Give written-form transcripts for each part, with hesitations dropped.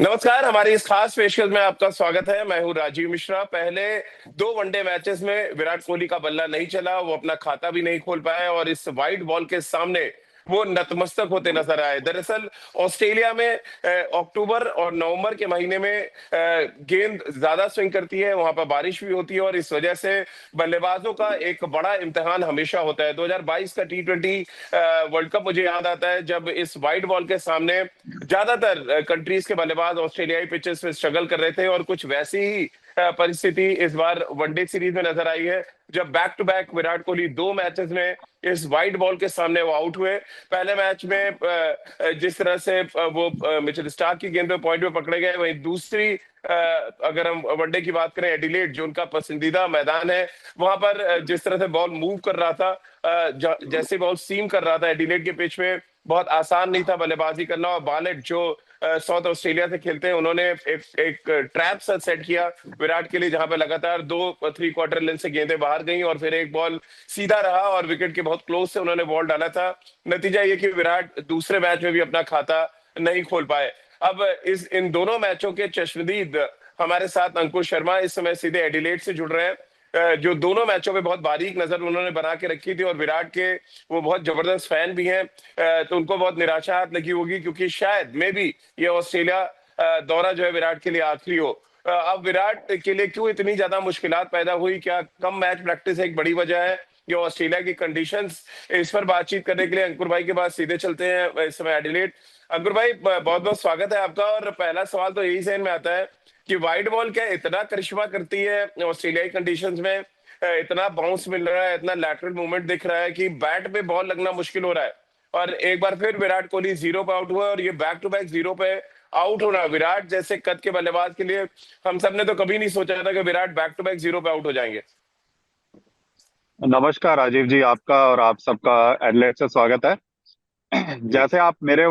नमस्कार। हमारी इस खास पेशकश में आपका स्वागत है। मैं हूं राजीव मिश्रा। पहले दो वनडे मैचेस में विराट कोहली का बल्ला नहीं चला, वो अपना खाता भी नहीं खोल पाए और इस वाइट बॉल के सामने वो नतमस्तक होते नजर आए। दरअसल ऑस्ट्रेलिया में अक्टूबर और नवंबर के महीने में गेंद ज्यादा स्विंग करती है, वहां पर बारिश भी होती है और इस वजह से बल्लेबाजों का एक बड़ा इम्तिहान हमेशा होता है। 2022 का T20 वर्ल्ड कप मुझे याद आता है, जब इस वाइट बॉल के सामने ज्यादातर कंट्रीज के बल्लेबाज ऑस्ट्रेलियाई पिचेस पे स्ट्रगल कर रहे थे और कुछ वैसी ही परिस्थिति इस बार वनडे सीरीज में नजर आई है, जब back to back Virat Kohli दो मैचेस में इस वाइट बॉल के सामने वो आउट हुए। पहले मैच में जिस तरह से वो मिचेल स्टार्क की गेंद पे पॉइंट पे पकड़े गए, वहीं दूसरी अगर हम वनडे की बात करें, एडिलेड जो उनका पसंदीदा मैदान है, वहां पर जिस तरह से बॉल मूव कर रहा था, जैसे बॉल सीम कर रहा था एडिलेड के पिच में, बहुत आसान नहीं था बल्लेबाजी करना। और बालेट जो साउथ ऑस्ट्रेलिया से खेलते हैं, उन्होंने एक ट्रैप सेट किया विराट के लिए, जहां पे लगातार दो 3/4 लेंथ से गेंदें बाहर गई और फिर एक बॉल सीधा रहा और विकेट के बहुत क्लोज से उन्होंने बॉल डाला था। नतीजा ये कि विराट दूसरे मैच में भी अपना खाता नहीं खोल पाए। अब इस इन दोनों मैचों के चश्मदीद हमारे साथ अंकुश शर्मा इस समय सीधे एडिलेड से जुड़ रहे हैं, जो दोनों मैचों में बहुत बारीक नजर उन्होंने बना के रखी थी और विराट के वो बहुत जबरदस्त फैन भी हैं। तो उनको बहुत निराशा हाथ लगी होगी, क्योंकि शायद मे बी ये ऑस्ट्रेलिया दौरा जो है विराट के लिए आखिरी हो। अब विराट के लिए क्यों इतनी ज्यादा मुश्किलात पैदा हुई? क्या कम मैच प्रैक्टिस एक बड़ी वजह है, ये ऑस्ट्रेलिया की कंडीशंस? इस पर बातचीत करने के लिए अंकुर भाई के पास सीधे चलते हैं इस समय एडिलेड। अंकुर भाई, बहुत बहुत स्वागत है आपका। और पहला सवाल तो यही जहन में आता है कि व्हाइट बॉल क्या इतना करिश्मा करती है ऑस्ट्रेलियाई कंडीशंस में? इतना बाउंस मिल रहा है, इतना लैटरल मूवमेंट दिख रहा है कि बैट पे बॉल लगना मुश्किल हो रहा है। और एक बार फिर विराट कोहली जीरो पे आउट हुआ और ये बैक टू बैक जीरो पे आउट होना विराट जैसे कद के बल्लेबाज के लिए, हम सब ने तो कभी नहीं सोचा था कि Virat back to back zero पे आउट हो जाएंगे। नमस्कार राजीव जी, आपका और आप सबका एडलेट से स्वागत है। जी। जैसे आप मेरे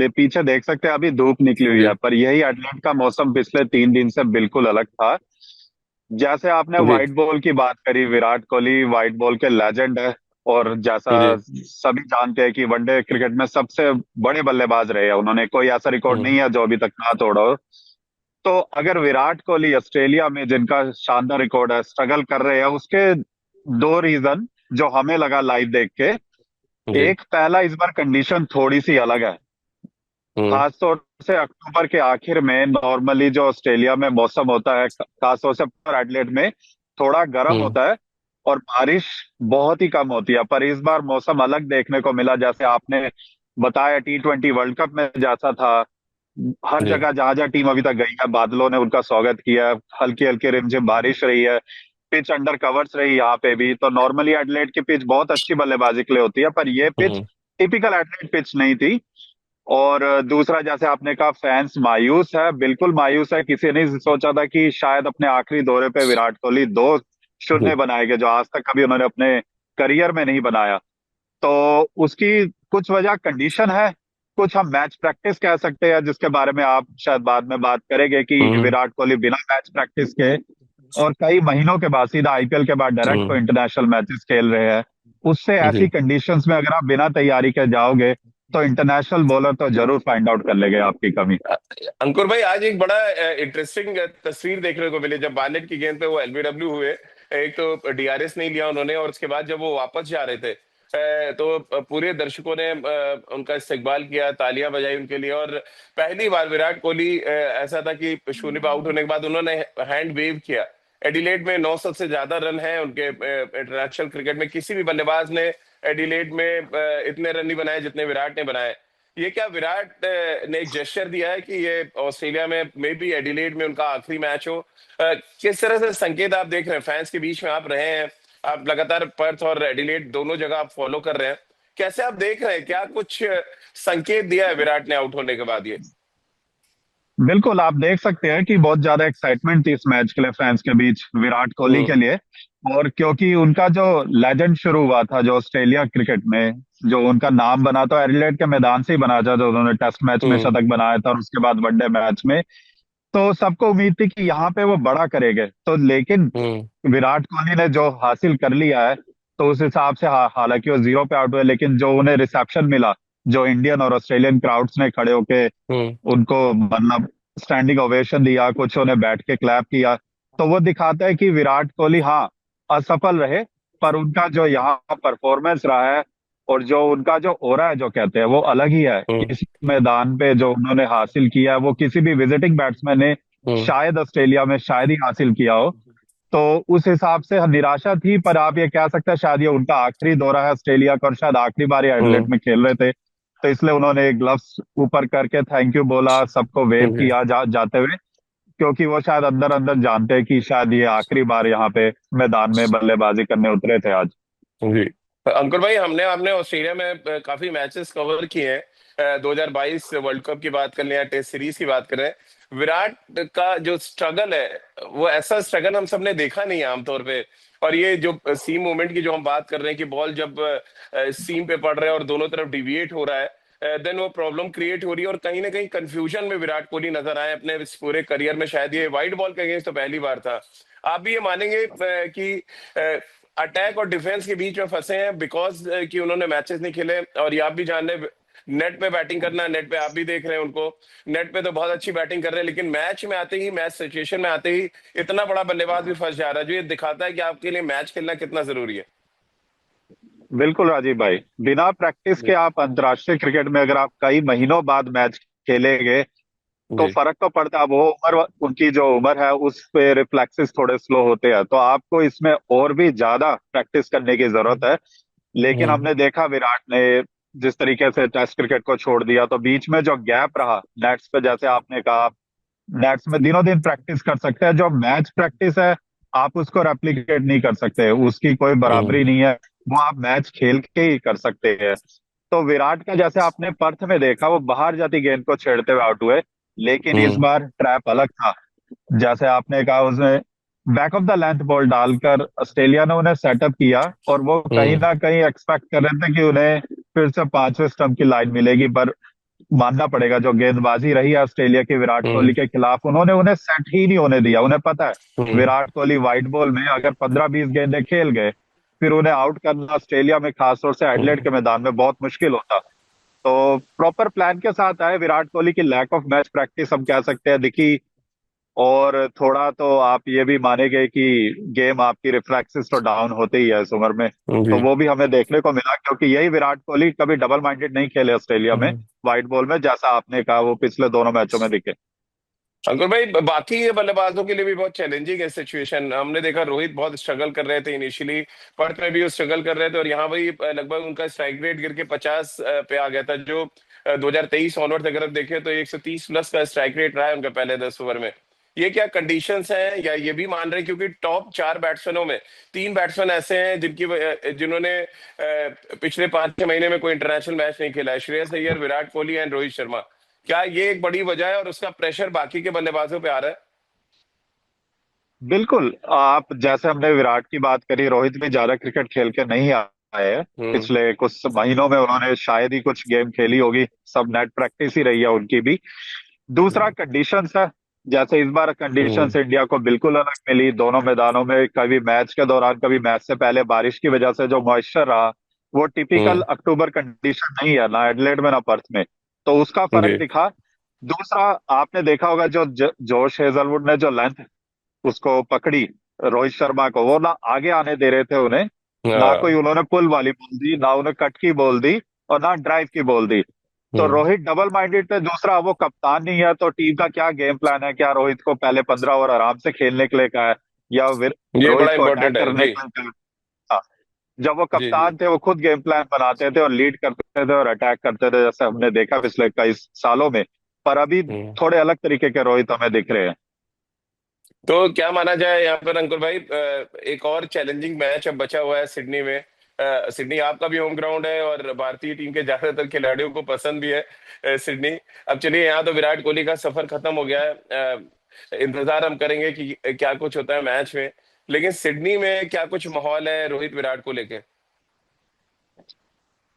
पीछे देख सकते हैं, अभी धूप निकली हुई जी। है, पर यही एडलेट का मौसम पिछले 3 दिन से बिल्कुल अलग था। जैसे आपने जी। व्हाइट बॉल की बात करी, विराट कोहली व्हाइट बॉल के लेजेंड है। और जैसा जी। सभी जानते हैं कि वनडे क्रिकेट में सबसे बड़े बल्लेबाज रहे हैं, उन्होंने कोई ऐसा रिकॉर्ड हम्म। नहीं है जो अभी तक ना तोड़ा हो। तो अगर विराट कोहली ऑस्ट्रेलिया में, जिनका शानदार रिकॉर्ड है, स्ट्रगल कर रहे हैं, उसके दो रीजन जो हमें लगा लाइव देख के। जी। एक, पहला, इस बार कंडीशन थोड़ी सी अलग है। हम्म। खासतौर से अक्टूबर के आखिर में नॉर्मली जो ऑस्ट्रेलिया में मौसम होता है, खासतौर से पर एडिलेड में, थोड़ा गर्म हम्म। होता है और बारिश बहुत ही कम होती है। पर इस बार मौसम अलग देखने को मिला, जैसे आपने बताया T20 वर्ल्ड कप में जैसा था। हर जी। जगह जहां जहां टीम अभी तक गई है, बादलों ने उनका स्वागत किया। हल्की हल्की रिमझिम बारिश रही है। पिच अंडर कवर्स रही यहाँ पे भी। तो नॉर्मली एडिलेड की पिच बहुत अच्छी बल्लेबाजी के लिए होती है, पर यह पिच हम्म। टिपिकल एडिलेड पिच नहीं थी। और दूसरा, जैसे आपने कहा, फैंस मायूस है, बिल्कुल मायूस है। किसी ने सोचा था कि शायद अपने आखिरी दौरे पे विराट कोहली 2 शून्य जी। बनाएंगे, जो आज तक कभी उन्होंने अपने करियर में नहीं बनाया। तो उसकी कुछ वजह कंडीशन है, कुछ हम मैच प्रैक्टिस कह सकते हैं, जिसके बारे में आप शायद बाद में बात करेंगे कि हम्म। विराट कोहली बिना मैच प्रैक्टिस के और कई महीनों के बाद सीधा आईपीएल के बाद डायरेक्ट को हम्म। इंटरनेशनल मैचेस खेल रहे हैं। उससे ऐसी जी। कंडीशंस में अगर आप बिना तैयारी के जाओगे, तो इंटरनेशनल बॉलर तो जरूर फाइंड आउट कर लेंगे आपकी कमी। अंकुर भाई, आज एक बड़ा इंटरेस्टिंग तस्वीर देखने को मिली, जब बालेट की गेंद पे वो एलबीडब्ल्यू हुए। एक तो डीआरएस नहीं लिया उन्होंने और उसके बाद जब वो वापस जा रहे थे, तो पूरे दर्शकों ने उनका इस्तकबाल किया, तालियां बजाई उनके लिए। और पहली बार विराट कोहली ऐसा था कि शून्य पे आउट होने के बाद उन्होंने हैंड वेव किया। एडिलेड में 900 से ज्यादा रन हैं उनके। इंटरनेशनल क्रिकेट में किसी भी बल्लेबाज ने एडिलेड में इतने रन नहीं बनाए जितने विराट ने बनाए। ये क्या विराट ने एक जेस्चर दिया है कि ये ऑस्ट्रेलिया में मे बी एडिलेड में उनका आखिरी मैच हो? किस तरह से संकेत आप देख रहे हैं? फैंस के बीच में आप रहे हैं, आप लगातार पर्थ और एडिलेड दोनों जगह आप फॉलो कर रहे हैं, कैसे आप देख रहे हैं? क्या कुछ संकेत दिया है विराट ने आउट होने के बाद ये? बिल्कुल, आप देख सकते हैं कि बहुत ज्यादा एक्साइटमेंट थी इस मैच के लिए फैंस के बीच, विराट कोहली हम्म। के लिए। और क्योंकि उनका जो लेजेंड शुरू हुआ था, जो ऑस्ट्रेलिया क्रिकेट में जो उनका नाम बना, तो एडिलेड के मैदान से ही बना था, जो उन्होंने टेस्ट मैच में हम्म। शतक बनाया था और उसके बाद वनडे मैच में। तो सबको उम्मीद थी कि यहाँ पे वो बड़ा करेंगे। तो लेकिन हम्म। विराट कोहली ने जो हासिल कर लिया है, तो उस हिसाब से हालांकि वो जीरो पे आउट हुए, लेकिन जो उन्हें रिसेप्शन मिला, जो इंडियन और ऑस्ट्रेलियन क्राउड्स ने खड़े होके हम्म। उनको मतलब स्टैंडिंग ओवेशन दिया, कुछों ने बैठ के क्लैप किया। तो वो दिखाता है कि विराट कोहली हाँ असफल रहे, पर उनका जो यहाँ परफॉर्मेंस रहा है और जो उनका जो ओरा है जो कहते हैं वो अलग ही है। हम्म। इस मैदान पे जो उन्होंने हासिल किया है वो किसी भी विजिटिंग बैट्समैन ने हम्म। शायद ऑस्ट्रेलिया में शायद ही हासिल किया हो। तो उस हिसाब से निराशा थी, पर आप ये कह सकते हैं शायद ये उनका आखिरी दौरा है ऑस्ट्रेलिया का और शायद आखिरी बार ये एडिलेड हम्म। में खेल रहे थे। तो इसलिए उन्होंने ग्लव्स ऊपर करके थैंक यू बोला, सबको वेव हम्म। किया जाते हुए, क्योंकि वो शायद अंदर अंदर जानते हैं कि शायद ये आखिरी बार यहाँ पे मैदान में बल्लेबाजी करने उतरे थे आज। जी। अंकुर भाई, हमने आपने ऑस्ट्रेलिया में काफी मैचेस कवर किए हैं। 2022 वर्ल्ड कप की बात कर लें या टेस्ट सीरीज की बात करें, विराट का जो स्ट्रगल है वो ऐसा स्ट्रगल हम सबने देखा नहीं है आमतौर पे। और ये जो सीम मूवमेंट की जो हम बात कर रहे हैं कि बॉल जब सीम पे पड़ रहा है और दोनों तरफ डिविएट हो रहा है, देन वो प्रॉब्लम क्रिएट हो रही है और कहीं ना कहीं कंफ्यूजन में विराट कोहली नजर आए अपने इस पूरे करियर में। शायद ये वाइड बॉल के अगेंस्ट तो पहली बार था। आप भी ये मानेंगे कि अटैक और डिफेंस के बीच में फंसे हैं बिकॉज कि उन्होंने मैचेस नहीं खेले? और ये आप भी जान रहे, नेट पे बैटिंग करना, नेट पे आप भी देख रहे हैं उनको, नेट पे तो बहुत अच्छी बैटिंग कर रहे हैं, लेकिन मैच में आते ही, मैच सिचुएशन में आते ही इतना बड़ा बल्लेबाज भी फंस जा रहा है, जो ये दिखाता है कि आपके लिए मैच खेलना कितना जरूरी है। बिल्कुल राजीव भाई, बिना प्रैक्टिस के जी। आप अंतर्राष्ट्रीय क्रिकेट में अगर आप कई महीनों बाद मैच खेलेंगे तो जी। फर्क तो पड़ता है। वो उम्र, उनकी जो उम्र है उस पे रिफ्लेक्सेस थोड़े स्लो होते हैं, तो आपको इसमें और भी ज्यादा प्रैक्टिस करने की जरूरत है। लेकिन हम्म। हमने देखा विराट ने जिस तरीके से टेस्ट क्रिकेट को छोड़ दिया, तो बीच में जो गैप रहा नेट्स पे, जैसे आपने कहा नेट्स में दिनों दिन प्रैक्टिस कर सकते हैं, जो मैच प्रैक्टिस है आप उसको रेप्लिकेट नहीं कर सकते, उसकी कोई बराबरी हम्म। नहीं है। वो आप मैच खेल के ही कर सकते हैं। तो विराट का जैसे आपने पर्थ में देखा, वो बाहर जाती गेंद को छेड़ते हुए आउट हुए, लेकिन इस हम्म। बार ट्रैप अलग था। जैसे आपने कहा, उसने back of the length ball डालकर ऑस्ट्रेलिया ने उन्हें सेटअप किया, और वो कहीं हम्म। ना कहीं एक्सपेक्ट कर रहे थे कि उन्हें फिर से पांचवें स्टंप की लाइन मिलेगी। पर मानना पड़ेगा जो गेंदबाजी रही है ऑस्ट्रेलिया की विराट कोहली हम्म। के खिलाफ, उन्होंने उन्हें सेट ही नहीं होने दिया। उन्हें पता है हम्म। विराट कोहली व्हाइट बॉल में अगर 15-20 गेंदें खेल गए, फिर उन्हें आउट करना ऑस्ट्रेलिया में, खासतौर से एडिलेड हम्म। के मैदान में, बहुत मुश्किल होता। तो प्रॉपर प्लान के साथ आए विराट कोहली की लैक ऑफ मैच प्रैक्टिस हम कह सकते हैं दिखी। और थोड़ा तो आप ये भी मानेंगे कि गेम आपकी रिफ्लेक्सेस तो डाउन होते ही है इस उम्र में। तो जी। वो भी हमें देखने को मिला, क्योंकि यही विराट कोहली कभी डबल माइंडेड नहीं खेले ऑस्ट्रेलिया में हम्म। व्हाइट बॉल में, जैसा आपने कहा वो पिछले दोनों मैचों में दिखे। अंकुर भाई, बाकी ये बल्लेबाजों के लिए भी बहुत चैलेंजिंग है सिचुएशन। हमने देखा रोहित बहुत स्ट्रगल कर रहे थे इनिशियली, पर्थ में भी वो स्ट्रगल कर रहे थे, और यहाँ भाई लगभग उनका स्ट्राइक रेट गिर के 50 पे आ गया था। जो 2023 ऑनवर्ड अगर आप देखें तो 130 प्लस का स्ट्राइक रेट रहा है उनका पहले 10 ओवर में। ये क्या कंडीशंस हैं, या ये भी मान रहे हैं क्योंकि टॉप 4 बैट्समैनों में 3 बैट्समैन ऐसे हैं जिन्होंने पिछले 5-6 महीने में कोई इंटरनेशनल मैच नहीं खेला है? श्रेयस अय्यर, विराट कोहली एंड रोहित शर्मा। क्या ये एक बड़ी वजह है और उसका प्रेशर बाकी के बल्लेबाजों पे आ रहा है? बिल्कुल, आप जैसे हमने विराट की बात करी, रोहित भी ज्यादा क्रिकेट खेल के नहीं आए हैं। हम्म। पिछले कुछ महीनों में उन्होंने शायद ही कुछ गेम खेली होगी, सब नेट प्रैक्टिस ही रही है उनकी भी। दूसरा कंडीशंस है। जैसे इस बार हम्म। कंडीशंस इंडिया को बिल्कुल अलग मिली दोनों मैदानों में। कभी मैच के दौरान, कभी मैच से पहले बारिश की वजह से जो मॉइस्चर रहा, वो टिपिकल हम्म। अक्टूबर कंडीशन नहीं है, ना एडिलेड में ना पर्थ में। तो उसका फर्क जी। दिखा। दूसरा, आपने देखा होगा जो जोश हेजलवुड ने जो लेंथ उसको पकड़ी रोहित शर्मा को, वो ना आगे आने दे रहे थे उन्हें, ना कोई हाँ। उन्होंने पुल वाली बॉल दी, ना उन्हें कट की बॉल दी, और ना ड्राइव की बॉल दी। तो हम्म। रोहित डबल माइंडेड थे। दूसरा, वो कप्तान नहीं है, तो टीम का क्या गेम प्लान है? क्या रोहित को पहले 15 ओवर आराम से खेलने के लिए कहा है, या ये बड़ा रोहित को अटैक इंपॉर्टेंट है करने जी। के लिए कहा है? हाँ, जब वो जी। जी। कप्तान थे वो खुद गेम प्लान बनाते थे और लीड करते थे और अटैक करते थे, जैसे हमने देखा पिछले कई सालों में। पर अभी हम्म। थोड़े अलग तरीके के रोहित हमें दिख रहे हैं। तो क्या माना जाए यहाँ पर अंकुर भाई, एक और चैलेंजिंग मैच अब बचा हुआ है सिडनी में। सिडनी आपका भी होम ग्राउंड है और भारतीय टीम के ज्यादातर खिलाड़ियों को पसंद भी है सिडनी। अब चलिए, यहाँ तो विराट कोहली का सफर खत्म हो गया है। इंतजार हम करेंगे कि क्या कुछ होता है मैच में, लेकिन सिडनी में क्या कुछ माहौल है रोहित विराट को लेके?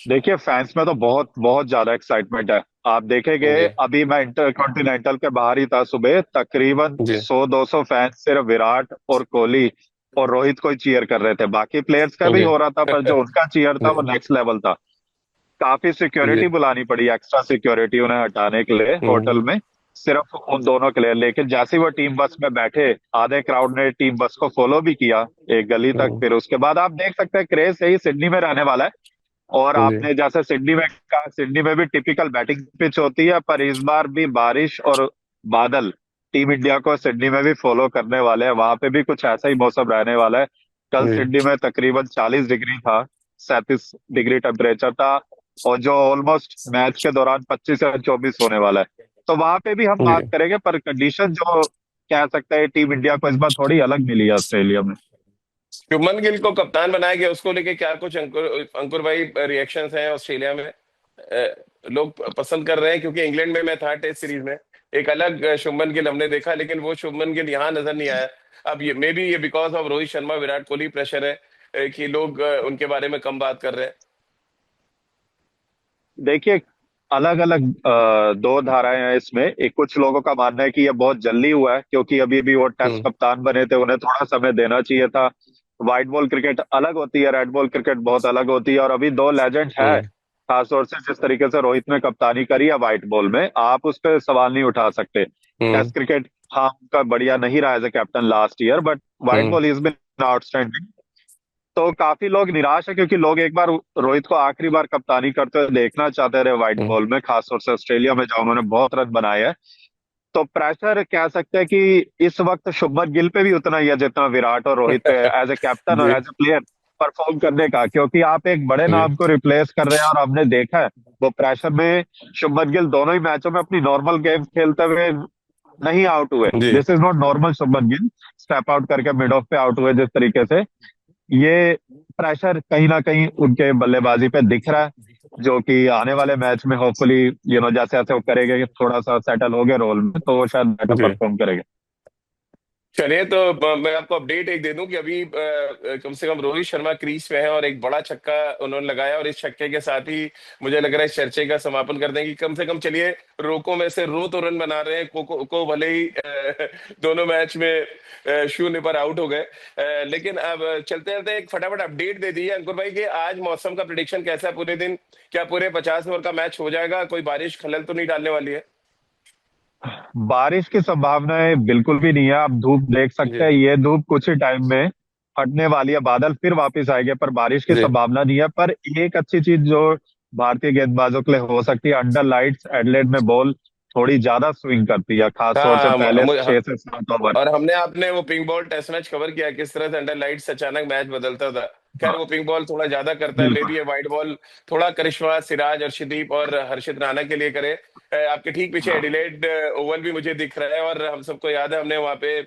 देखिए, फैंस में तो बहुत बहुत ज्यादा एक्साइटमेंट है। आप देखेंगे, जी। अभी मैं इंटर कॉन्टिनेंटल के बाहर ही था सुबह, तकरीबन जी। 100-200 फैंस सिर्फ विराट और कोहली और रोहित को ही चीयर कर रहे थे। बाकी प्लेयर्स का भी जी। हो रहा था, पर जो उनका चीयर था वो जी। नेक्स्ट लेवल था। काफी जी। सिक्योरिटी बुलानी पड़ी, एक्स्ट्रा सिक्योरिटी उन्हें हटाने के लिए हम्म। होटल में। सिर्फ उन दोनों के लिए। लेकिन जैसे ही वो टीम बस में बैठे, आधे क्राउड ने टीम बस को फॉलो भी किया एक गली तक। हम्म। फिर उसके बाद आप देख सकते हैं क्रेज सही सिडनी में रहने वाला है। और जी। आपने जैसे सिडनी में कहा, सिडनी में भी टिपिकल बैटिंग पिच होती है, पर इस बार भी बारिश और बादल टीम इंडिया को सिडनी में भी फॉलो करने वाले हैं। वहां पे भी कुछ ऐसा ही मौसम रहने वाला है। कल जी। सिडनी में तकरीबन 40 डिग्री था, 37 डिग्री टेम्परेचर था। और जो ऑलमोस्ट मैच के दौरान 25 से 24 होने वाला है। तो वहां पे भी हम बात जी। करेंगे, पर कंडीशन जो कह सकते हैं टीम इंडिया को इस बार थोड़ी अलग मिली है ऑस्ट्रेलिया में। शुभमन गिल को कप्तान बनाया गया, उसको लेके क्या कुछ अंकुर अंकुर भाई रिएक्शंस हैं ऑस्ट्रेलिया में? लोग पसंद कर रहे हैं, क्योंकि इंग्लैंड में मैं था टेस्ट सीरीज में, एक अलग शुभमन गिल हमने देखा, लेकिन वो शुभमन गिल यहाँ नजर नहीं आया। अब ये मे बी ये because of Rohit Sharma Virat Kohli pressure है, कि लोग उनके बारे में कम बात कर रहे हैं। देखिए, अलग अलग दो धाराएं हैं इसमें। एक कुछ लोगों का मानना है कि ये बहुत जल्दी हुआ है, क्योंकि अभी भी वो टेस्ट हम्म। कप्तान बने थे, उन्हें थोड़ा समय देना चाहिए था। व्हाइट बॉल क्रिकेट अलग होती है, रेड बॉल क्रिकेट बहुत अलग होती है। और अभी दो लेजेंड है, हम्म। खासतौर से जिस तरीके से रोहित ने कप्तानी करी है व्हाइट बॉल में, आप उस पर सवाल नहीं उठा सकते। हम्म। टेस्ट क्रिकेट हाँ उनका बढ़िया नहीं रहा as a captain last year, but white hmm. Ball is been outstanding. तो काफी लोग निराश है, क्योंकि लोग एक बार रोहित को आखिरी बार कप्तानी करते हुए देखना चाहते रहे व्हाइट हम्म। बॉल में, खासतौर से ऑस्ट्रेलिया में जहां उन्होंने बहुत रन बनाए हैं। तो प्रेशर कह सकते हैं कि इस वक्त शुभमन गिल पे भी उतना ही है जितना विराट और रोहित पे एज ए कैप्टन और जी। एज ए प्लेयर परफॉर्म करने का। क्योंकि आप एक बड़े जी। नाम को रिप्लेस कर रहे हैं, और हमने देखा है वो प्रेशर में शुभमन गिल दोनों ही मैचों में अपनी नॉर्मल गेम खेलते हुए नहीं आउट हुए। जी। This is not normal Shubman Gill, step out करके मिड ऑफ पे आउट हुए जिस तरीके से। ये प्रेशर कहीं ना कहीं उनके बल्लेबाजी पे दिख रहा है, जो कि आने वाले मैच में होपफुली जैसे जैसे वो करेंगे, थोड़ा सा सेटल हो गए रोल में, तो वो शायद बेटर जी। परफॉर्म करेंगे। चलिए, तो मैं आपको अपडेट एक दे दूं कि अभी कम से कम रोहित शर्मा क्रीज पे है और एक बड़ा छक्का उन्होंने लगाया, और इस छक्के के साथ ही मुझे लग रहा है इस चर्चे का समापन कर देंगे। कम से कम चलिए, रोको में से रो तो रन बना रहे हैं, को भले ही दोनों मैच में शून्य पर आउट हो गए। लेकिन अब चलते चलते एक फटाफट अपडेट दे दीजिए अंकुर भाई कि आज मौसम का प्रिडिक्शन कैसा है पूरे दिन? क्या पूरे 50 ओवर का मैच हो जाएगा? कोई बारिश खलल तो नहीं डालने वाली है? बारिश की संभावनाएं बिल्कुल भी नहीं है। आप धूप देख सकते जी। हैं, ये धूप कुछ ही टाइम में हटने वाली है, बादल फिर वापस आएंगे, पर बारिश की जी। संभावना नहीं है। पर एक अच्छी चीज जो भारतीय गेंदबाजों के लिए हो सकती है, अंडर लाइट्स एडलेड में बॉल थोड़ी ज्यादा स्विंग करती है, खासतौर से हाँ, पहले 6 से 7 ओवर। और हमने आपने वो pink ball test match cover किया, किस तरह से अंडर लाइट्स अचानक मैच बदलता था। खैर, हाँ, वो पिंक बॉल थोड़ा ज्यादा करता है, मे बिल्कुल। बी ये व्हाइट बॉल थोड़ा करिश्मा सिराज, अर्शदीप और हर्षित राणा के लिए करे। आपके ठीक पीछे हाँ, एडिलेड ओवल भी मुझे दिख रहा है, और हम सबको याद है हमने वहाँ पे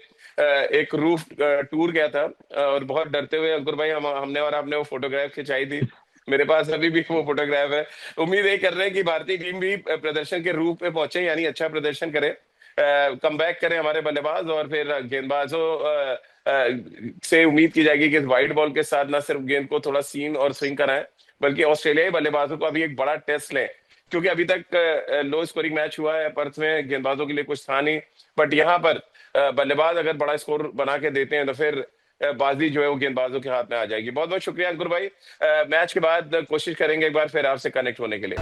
एक रूफ टूर गया था, और बहुत डरते हुए अंकुर भाई हमने और आपने वो फोटोग्राफ खिंचाई थी। मेरे पास अभी भी वो फोटोग्राफ है। उम्मीद ये कर रहे हैं कि भारतीय टीम भी प्रदर्शन के रूप में पहुंचे, यानी अच्छा प्रदर्शन करे, कम बैक करें हमारे बल्लेबाज, और फिर गेंदबाजों से उम्मीद की जाएगी कि इस वाइड बॉल के साथ ना सिर्फ गेंद को थोड़ा सीन और स्विंग कराएं, बल्कि ऑस्ट्रेलियाई बल्लेबाजों को अभी एक बड़ा टेस्ट लें। क्योंकि अभी तक लो स्कोरिंग मैच हुआ है पर्थ में, गेंदबाजों के लिए कुछ था नहीं, बट यहाँ पर बल्लेबाज अगर बड़ा स्कोर बना के देते हैं तो फिर बाजी जो है वो गेंदबाजों के हाथ में आ जाएगी। बहुत बहुत शुक्रिया अंकुर भाई। मैच के बाद कोशिश करेंगे एक बार फिर आपसे कनेक्ट होने के लिए।